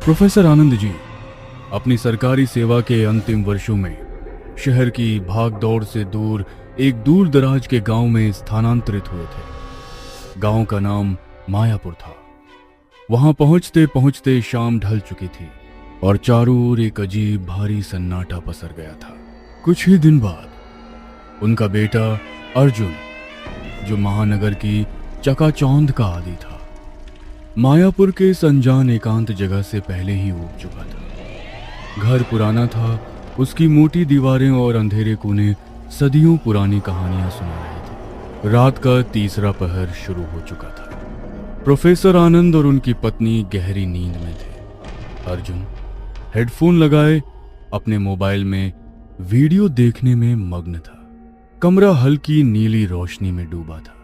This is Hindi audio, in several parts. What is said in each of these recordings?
प्रोफेसर आनंद जी अपनी सरकारी सेवा के अंतिम वर्षों में शहर की भागदौड़ से दूर एक दूर दराज के गांव में स्थानांतरित हुए थे। गांव का नाम मायापुर था। वहां पहुंचते पहुंचते शाम ढल चुकी थी और चारों ओर एक अजीब भारी सन्नाटा पसर गया था। कुछ ही दिन बाद उनका बेटा अर्जुन, जो महानगर की चकाचौंध का आदी था, मायापुर के इस अनजान एकांत जगह से पहले ही उग चुका था। घर पुराना था, उसकी मोटी दीवारें और अंधेरे कोने सदियों पुरानी कहानियां सुना रहे थे। रात का तीसरा पहर शुरू हो चुका था। प्रोफेसर आनंद और उनकी पत्नी गहरी नींद में थे। अर्जुन हेडफोन लगाए अपने मोबाइल में वीडियो देखने में मग्न था। कमरा हल्की नीली रोशनी में डूबा था।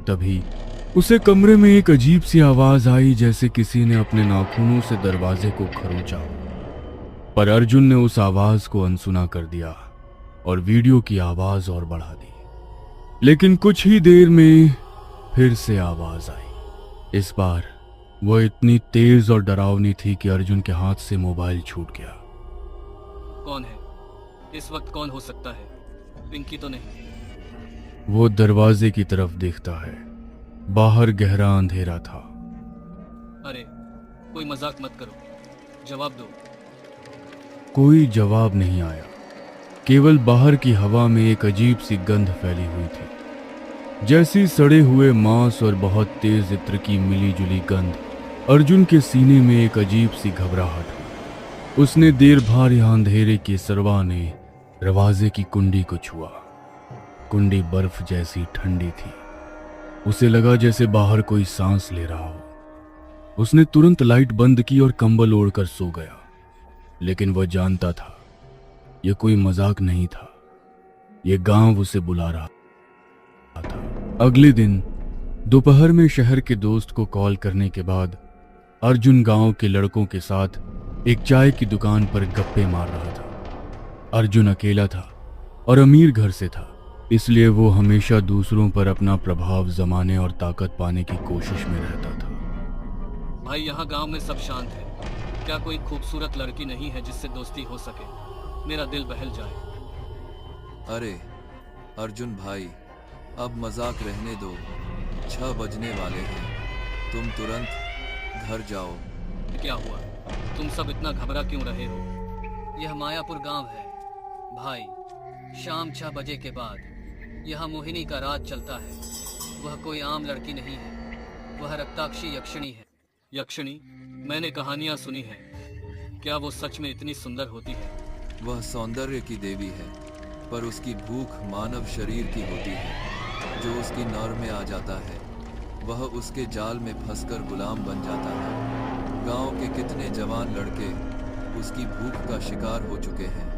तभी उसे कमरे में एक अजीब सी आवाज आई, जैसे किसी ने अपने नाखूनों से दरवाजे को खरोंचा। पर अर्जुन ने उस आवाज को अनसुना कर दिया और वीडियो की आवाज और बढ़ा दी। लेकिन कुछ ही देर में फिर से आवाज आई। इस बार वो इतनी तेज और डरावनी थी कि अर्जुन के हाथ से मोबाइल छूट गया। कौन है? इस वक्त कौन हो सकता है? पिंकी तो नहीं? वो दरवाजे की तरफ देखता है। बाहर गहरा अंधेरा था। अरे कोई मजाक मत करो, जवाब दो। कोई जवाब नहीं आया। केवल बाहर की हवा में एक अजीब सी गंध फैली हुई थी, जैसी सड़े हुए मांस और बहुत तेज इत्र की मिली जुली गंध। अर्जुन के सीने में एक अजीब सी घबराहट हुई। उसने देर भार यहाँ अंधेरे के सरवाने दरवाजे की कुंडी को छुआ। कुंडी बर्फ जैसी ठंडी थी। उसे लगा जैसे बाहर कोई सांस ले रहा हो। उसने तुरंत लाइट बंद की और कंबल ओढ़कर सो गया। लेकिन वह जानता था यह कोई मजाक नहीं था। यह गांव उसे बुला रहा था। अगले दिन दोपहर में शहर के दोस्त को कॉल करने के बाद अर्जुन गांव के लड़कों के साथ एक चाय की दुकान पर गप्पे मार रहा था। अर्जुन अकेला था और अमीर घर से था, इसलिए वो हमेशा दूसरों पर अपना प्रभाव जमाने और ताकत पाने की कोशिश में रहता था। भाई यहाँ गांव में सब शांत है। क्या कोई खूबसूरत लड़की नहीं है जिससे दोस्ती हो सके? मेरा दिल बहल जाए। अरे अर्जुन भाई, अब मजाक रहने दो। 6 बजने वाले हैं। तुम तुरंत घर जाओ। क्या हुआ? तुम सब इतना घबरा क्यों रहे हो? यह मायापुर गांव है भाई। शाम 6 बजे के बाद यहाँ मोहिनी का राज चलता है। वह कोई आम लड़की नहीं है, वह रक्ताक्षी यक्षिणी है। यक्षिणी? मैंने कहानियां सुनी है। क्या वो सच में इतनी सुंदर होती है? वह सौंदर्य की देवी है, पर उसकी भूख मानव शरीर की होती है। जो उसकी नौर में आ जाता है वह उसके जाल में फंसकर गुलाम बन जाता है। गांव के कितने जवान लड़के उसकी भूख का शिकार हो चुके हैं।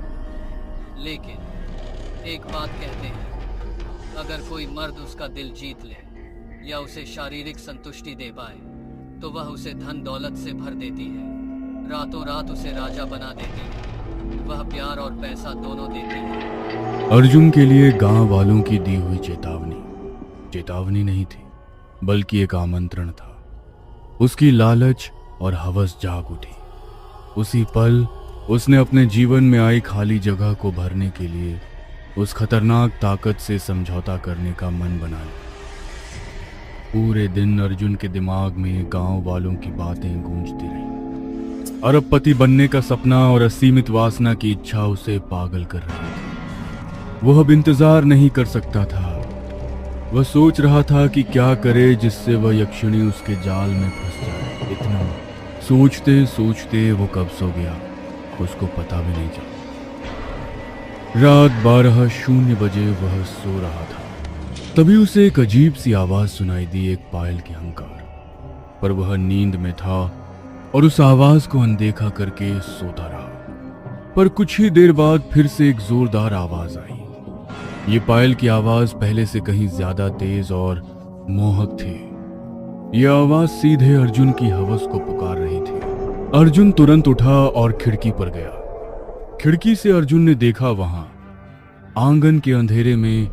लेकिन एक बात कहते हैं, अगर कोई मर्द उसका दिल जीत ले या उसे शारीरिक संतुष्टि दे पाए तो वह उसे धन दौलत से भर देती है। रातों रात उसे राजा बना देती है। वह प्यार और पैसा दोनों देती है। अर्जुन के लिए गांव वालों की दी हुई चेतावनी नहीं थी, बल्कि एक आमंत्रण था। उसकी लालच और हवस जाग उठी। उसी पल उसने अपने जीवन में आई खाली जगह को भरने के लिए उस खतरनाक ताकत से समझौता करने का मन बना लिया। पूरे दिन अर्जुन के दिमाग में गांव वालों की बातें गूंजती रहीं। अरबपति बनने का सपना और असीमित वासना की इच्छा उसे पागल कर रही थी। वह अब इंतजार नहीं कर सकता था। वह सोच रहा था कि क्या करे जिससे वह यक्षिणी उसके जाल में फंस जाए। इतना सोचते सोचते वो कब सो गया उसको पता भी नहीं चला। रात 12:00 वह सो रहा था। तभी उसे एक अजीब सी आवाज सुनाई दी, एक पायल की हंकार। पर वह नींद में था और उस आवाज को अनदेखा करके सोता रहा। पर कुछ ही देर बाद फिर से एक जोरदार आवाज आई। ये पायल की आवाज पहले से कहीं ज्यादा तेज और मोहक थी। यह आवाज सीधे अर्जुन की हवस को पुकार रही थी। अर्जुन तुरंत उठा और खिड़की पर गया। खिड़की से अर्जुन ने देखा, वहां आंगन के अंधेरे में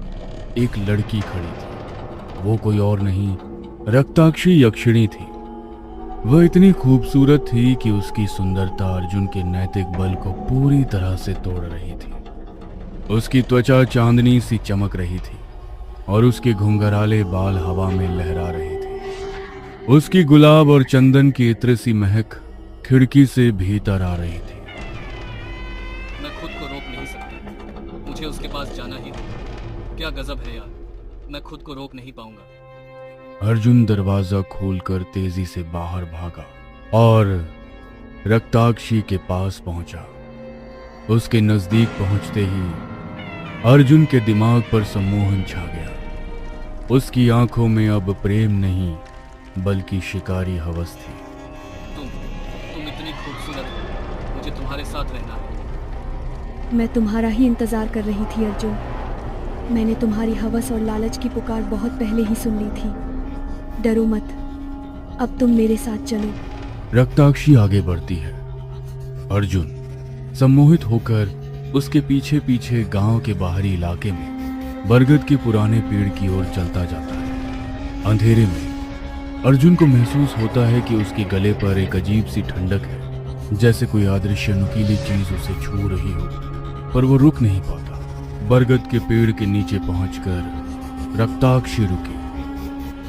एक लड़की खड़ी थी। वो कोई और नहीं, रक्ताक्षी यक्षिणी थी। वह इतनी खूबसूरत थी कि उसकी सुंदरता अर्जुन के नैतिक बल को पूरी तरह से तोड़ रही थी। उसकी त्वचा चांदनी सी चमक रही थी और उसके घुंघराले बाल हवा में लहरा रहे थे। उसकी गुलाब और चंदन की इत्र सी महक खिड़की से भीतर आ रही थी। मैं खुद को रोक नहीं सकता, मुझे उसके पास जाना ही होगा। क्या गजब है यार, मैं खुद को रोक नहीं पाऊंगा। अर्जुन दरवाजा खोलकर तेजी से बाहर भागा और रक्ताक्षी के पास पहुंचा। उसके नजदीक पहुंचते ही अर्जुन के दिमाग पर सम्मोहन छा गया। उसकी आंखों में अब प्रेम नहीं बल्कि शिकारी हवस थी। तुम इतनी खूबसूरत हो, मुझे तुम्हारे साथ रहना है। मैं तुम्हारा ही इंतजार कर रही थी अर्जुन। मैंने तुम्हारी हवस और लालच की पुकार बहुत पहले ही सुन ली थी। डरो मत, अब तुम मेरे साथ चलो। रक्ताक्षी आगे बढ़ती है। अर्जुन सम्मोहित होकर उसके पीछे पीछे गांव के बाहरी इलाके में बरगद के पुराने पेड़ की ओर चलता जाता है। अंधेरे में अर्जुन को महसूस होता है कि उसके गले पर एक अजीब सी ठंडक है, जैसे कोई अदृश्य नुकीली चीज उसे छू रही हो, पर वो रुक नहीं पाता। बरगद के पेड़ के नीचे पहुंचकर रक्ताक्षी रुकी।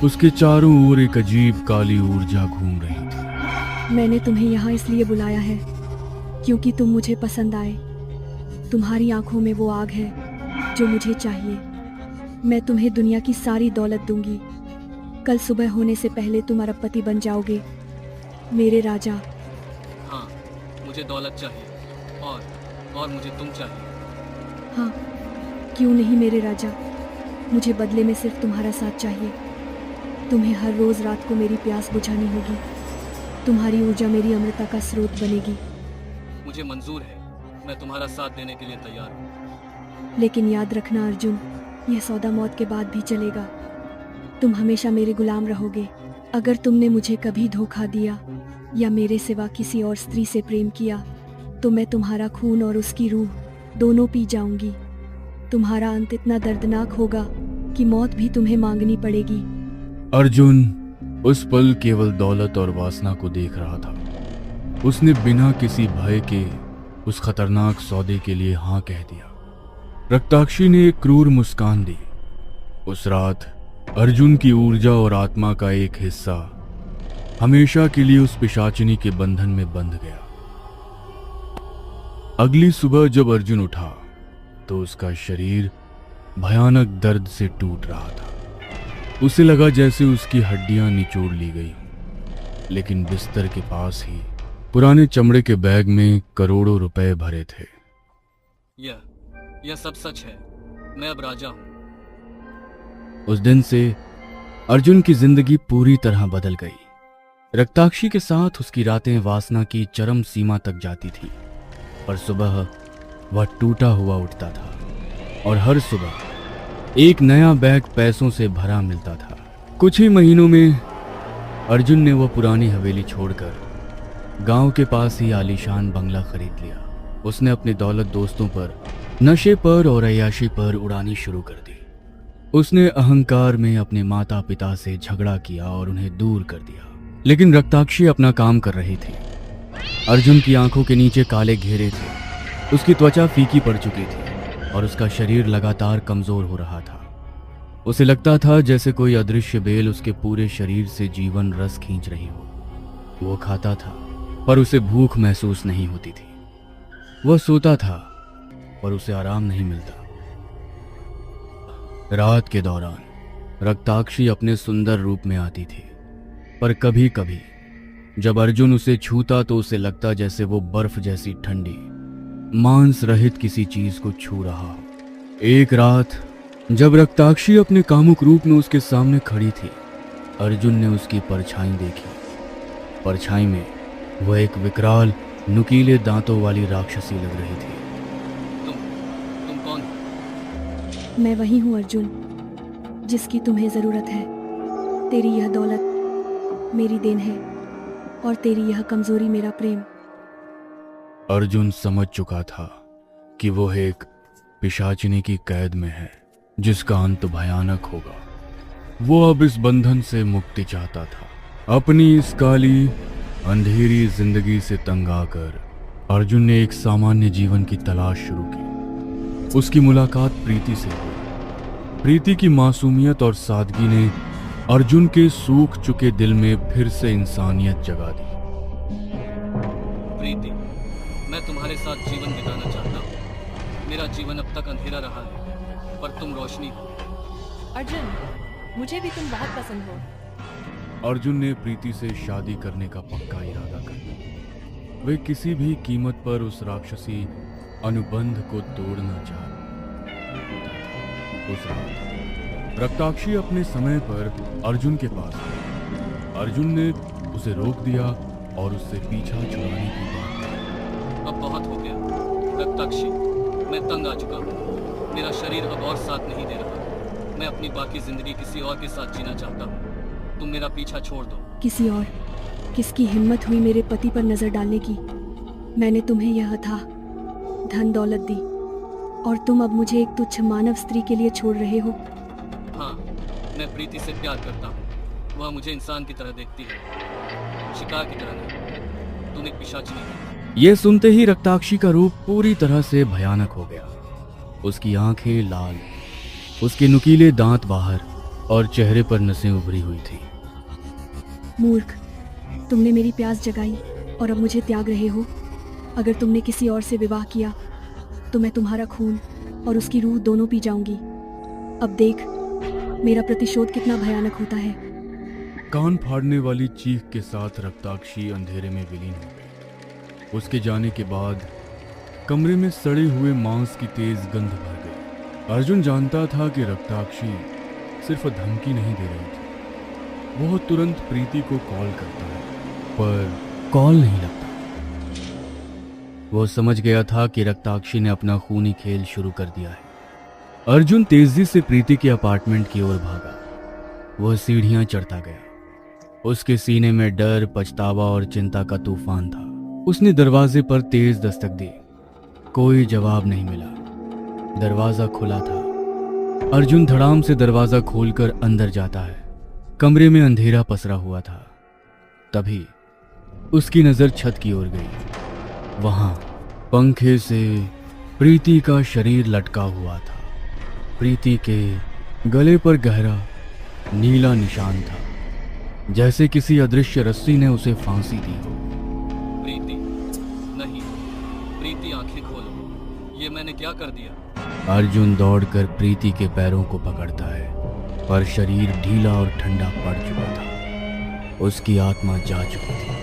उसके चारों ओर एक अजीब काली ऊर्जा घूम रही थी। मैंने तुम्हें यहाँ इसलिए बुलाया है क्योंकि तुम मुझे पसंद आए। तुम्हारी आंखों में वो आग है जो मुझे चाहिए। मैं तुम्हें दुनिया की सारी दौलत दूंगी। कल सुबह होने से पहले तुम अरबपति बन जाओगे, मेरे राजा। हाँ, मुझे दौलत चाहिए और मुझे तुम चाहिए। हाँ, क्यों नहीं मेरे राजा। मुझे बदले में सिर्फ तुम्हारा साथ चाहिए। तुम्हें हर रोज रात को मेरी प्यास बुझानी होगी। तुम्हारी ऊर्जा मेरी अमृता का स्रोत बनेगी। मुझे मंजूर है, मैं तुम्हारा साथ देने के लिए तैयार हूँ। लेकिन याद रखना अर्जुन, यह सौदा मौत के बाद भी चलेगा। तुम हमेशा मेरे गुलाम रहोगे। अगर तुमने मुझे कभी धोखा दिया या मेरे सिवा किसी और स्त्री से प्रेम किया तो मैं तुम्हारा खून और उसकी रूह दोनों पी जाऊंगी। तुम्हारा अंत इतना दर्दनाक होगा कि मौत भी तुम्हें मांगनी पड़ेगी। अर्जुन उस पल केवल दौलत और वासना को देख रहा था। उसने बिना किसी भय के उस खतरनाक सौदे के लिए हाँ कह दिया। रक्ताक्षी ने एक क्रूर मुस्कान दी। उस रात अर्जुन की ऊर्जा और आत्मा का एक हिस्सा हमेशा के लिए उस पिशाचिनी के बंधन में बंध गया। अगली सुबह जब अर्जुन उठा तो उसका शरीर भयानक दर्द से टूट रहा था। उसे लगा जैसे उसकी हड्डियां निचोड़ ली गई, लेकिन बिस्तर के पास ही पुराने चमड़े के बैग में करोड़ों रुपए भरे थे। यह सब सच है। मैं अब राजा हूं। उस दिन से अर्जुन की जिंदगी पूरी तरह बदल गई। रक्ताक्षी के साथ उसकी रातें वासना की चरम सीमा तक जाती थी, पर सुबह वह टूटा हुआ उठता था और हर सुबह एक नया बैग पैसों से भरा मिलता था। कुछ ही महीनों में अर्जुन ने वह पुरानी हवेली छोड़कर गांव के पास ही आलीशान बंगला खरीद लिया। उसने अपनी दौलत दोस्तों पर, नशे पर और अय्याशी पर उड़ानी शुरू कर दी। उसने अहंकार में अपने माता पिता से झगड़ा किया और उन्हें दूर कर दिया। लेकिन रक्ताक्षी अपना काम कर रही थी। अर्जुन की आंखों के नीचे काले घेरे थे, उसकी त्वचा फीकी पड़ चुकी थी और उसका शरीर लगातार कमजोर हो रहा था। उसे लगता था जैसे कोई अदृश्य बेल उसके पूरे शरीर से जीवन रस खींच रही हो। वो खाता था पर उसे भूख महसूस नहीं होती थी। वह सोता था पर उसे आराम नहीं मिलता। रात के दौरान रक्ताक्षी अपने सुंदर रूप में आती थी, पर कभी कभी जब अर्जुन उसे छूता तो उसे लगता जैसे वो बर्फ जैसी ठंडी मांस रहित किसी चीज को छू रहा हो। एक रात जब रक्ताक्षी अपने कामुक रूप में उसके सामने खड़ी थी, अर्जुन ने उसकी परछाई देखी। परछाई में वह एक विकराल नुकीले दांतों वाली राक्षसी लग रही थी। तुम कौन हो? मैं वही हूँ अर्जुन, जिसकी तुम्हें जरूरत है। तेरी यह दौलत मेरी देन है और तेरी यह कमजोरी मेरा प्रेम। अर्जुन समझ चुका था कि वो एक पिशाचिनी की कैद में है, जिसका अंत भयानक होगा। वो अब इस बंधन से मुक्ति चाहता था। अपनी इस काली अंधेरी जिंदगी से तंग आकर अर्जुन ने एक सामान्य जीवन की तलाश शुरू की। उसकी मुलाकात प्रीति से हुई। प्रीति की मासूमियत और सादगी ने अर्जुन के सूख चुके दिल में फिर से इंसानियत जगा दी। प्रीति, मैं तुम्हारे साथ जीवन बिताना चाहता हूँ। मेरा जीवन अब तक अंधेरा रहा है, पर तुम रोशनी हो। अर्जुन, मुझे भी तुम बहुत पसंद हो। अर्जुन ने प्रीति से शादी करने का पक्का इरादा कर लिया। वे किसी भी कीमत पर उस राक्षसी अनुबंध को तोड़ना चाहते। उस रात रक्ताक्षी अपने समय पर अर्जुन के पास आई। अर्जुन ने उसे रोक दिया और उससे पीछा छुड़ाने की बात की। अब बहुत हो गया रक्ताक्षी, मैं तंग आ चुका हूँ। मेरा शरीर अब और साथ नहीं दे रहा। मैं अपनी बाकी जिंदगी किसी और के साथ जीना चाहता हूँ। तुम मेरा पीछा छोड़ दो। किसी और? किसकी हिम्मत हुई मेरे पति पर नजर डालने की? मैंने तुम्हें यह था धन दौलत दी और तुम अब मुझे एक तुच्छ मानव स्त्री के लिए छोड़ रहे हो। हाँ, मैं प्रीति से प्यार करता हूँ। वह मुझे इंसान की तरह देखती है, शिकार की तरह नहीं। तुम एक पिशाचिनी हो। यह सुनते ही रक्ताक्षी का रूप पूरी तरह से भयानक हो गया। उसकी आंखें लाल, उसके नुकीले दांत बाहर और चेहरे पर नसें उभरी हुई थी। मूर्ख, तुमने मेरी प्यास जगाई और अब मुझे त्याग रहे हो। अगर तुमने किसी और से विवाह किया तो मैं तुम्हारा खून और उसकी रूह दोनों पी जाऊंगी। अब देख मेरा प्रतिशोध कितना भयानक होता है। कान फाड़ने वाली चीख के साथ रक्ताक्षी अंधेरे में विलीन हो गई। उसके जाने के बाद कमरे में सड़े हुए मांस की तेज गंध भर गई। अर्जुन जानता था कि रक्ताक्षी सिर्फ धमकी नहीं दे रही थी। वो तुरंत प्रीति को कॉल करता है, पर कॉल नहीं लगता। वो समझ गया था कि रक्ताक्षी ने अपना खूनी खेल शुरू कर दिया है। अर्जुन तेजी से प्रीति के अपार्टमेंट की ओर भागा। वह सीढ़ियां चढ़ता गया। उसके सीने में डर, पछतावा और चिंता का तूफान था। उसने दरवाजे पर तेज दस्तक दी। कोई जवाब नहीं मिला। दरवाजा खुला था। अर्जुन धड़ाम से दरवाजा खोलकर अंदर जाता है। कमरे में अंधेरा पसरा हुआ था। तभी उसकी नजर छत की ओर गई। वहां पंखे से प्रीति का शरीर लटका हुआ था। प्रीति के गले पर गहरा नीला निशान था, जैसे किसी अदृश्य रस्सी ने उसे फांसी दी हो। प्रीति, नहीं। प्रीति, आंखें खोलो। ये मैंने क्या कर दिया? अर्जुन दौड़कर प्रीति के पैरों को पकड़ता है, पर शरीर ढीला और ठंडा पड़ चुका था। उसकी आत्मा जा चुकी थी।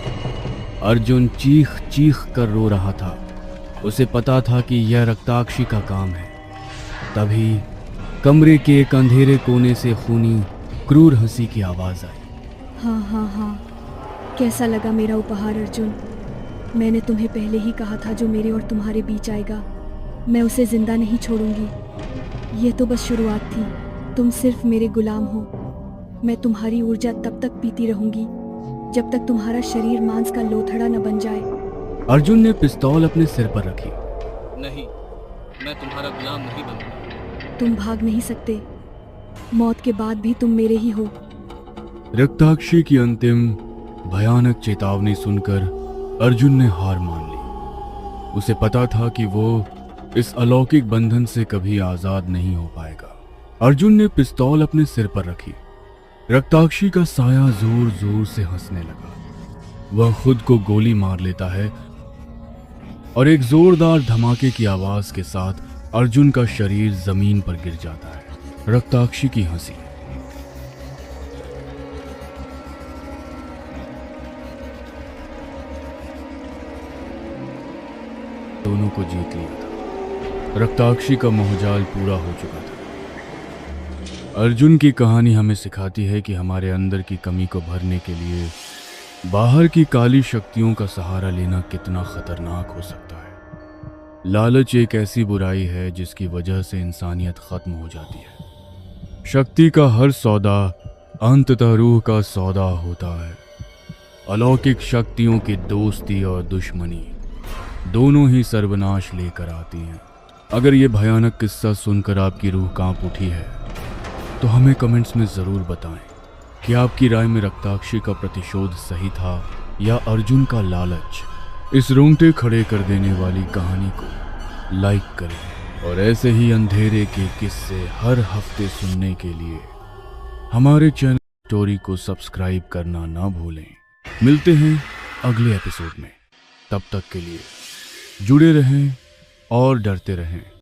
अर्जुन चीख चीख कर रो रहा था। उसे पता था कि यह रक्ताक्षी का काम है। तभी कमरे के एक अंधेरे कोने से खूनी क्रूर हंसी की आवाज आई। हाँ हाँ हाँ, कैसा लगा मेरा उपहार अर्जुन? मैंने तुम्हें पहले ही कहा था जो मेरे और तुम्हारे बीच आएगा मैं उसे जिंदा नहीं छोड़ूंगी। ये तो बस शुरुआत थी। तुम सिर्फ मेरे गुलाम हो। मैं तुम्हारी ऊर्जा तब तक पीती रहूंगी जब तक तुम्हारा शरीर मांस का लोथड़ा न बन जाए। अर्जुन ने पिस्तौल अपने सिर पर रखी। नहीं, मैं तुम्हारा गुलाम नहीं बनूंगा। तुम भाग नहीं सकते। मौत के बाद भी तुम मेरे ही हो। रक्ताक्षी की अंतिम भयानक चेतावनी सुनकर अर्जुन ने हार मान ली। उसे पता था कि वो इस अलौकिक बंधन से कभी आजाद नहीं हो पाएगा। अर्जुन ने पिस्तौल अपने सिर पर रखी। रक्ताक्षी का साया जोर जोर से हंसने लगा। वह खुद को गोली मार लेता है और एक जोरदार धमाके की आवाज के साथ अर्जुन का शरीर जमीन पर गिर जाता है। रक्ताक्षी की हंसी। दोनों को जीत लिया था। रक्ताक्षी का मोहजाल पूरा हो चुका था। अर्जुन की कहानी हमें सिखाती है कि हमारे अंदर की कमी को भरने के लिए बाहर की काली शक्तियों का सहारा लेना कितना खतरनाक हो सकता है। लालच एक ऐसी बुराई है जिसकी वजह से इंसानियत खत्म हो जाती है। शक्ति का हर सौदा अंततः रूह का सौदा होता है। अलौकिक शक्तियों की दोस्ती और दुश्मनी दोनों ही सर्वनाश लेकर आती हैं। अगर ये भयानक किस्सा सुनकर आपकी रूह कांप उठी है तो हमें कमेंट्स में ज़रूर बताएं। कि आपकी राय में रक्ताक्षी का प्रतिशोध सही था या अर्जुन का लालच। इस रोंगटे खड़े कर देने वाली कहानी को लाइक करें और ऐसे ही अंधेरे के किस्से हर हफ्ते सुनने के लिए हमारे चैनल स्टोरी को सब्सक्राइब करना ना भूलें। मिलते हैं अगले एपिसोड में, तब तक के लिए जुड़े रहें और डरते रहें।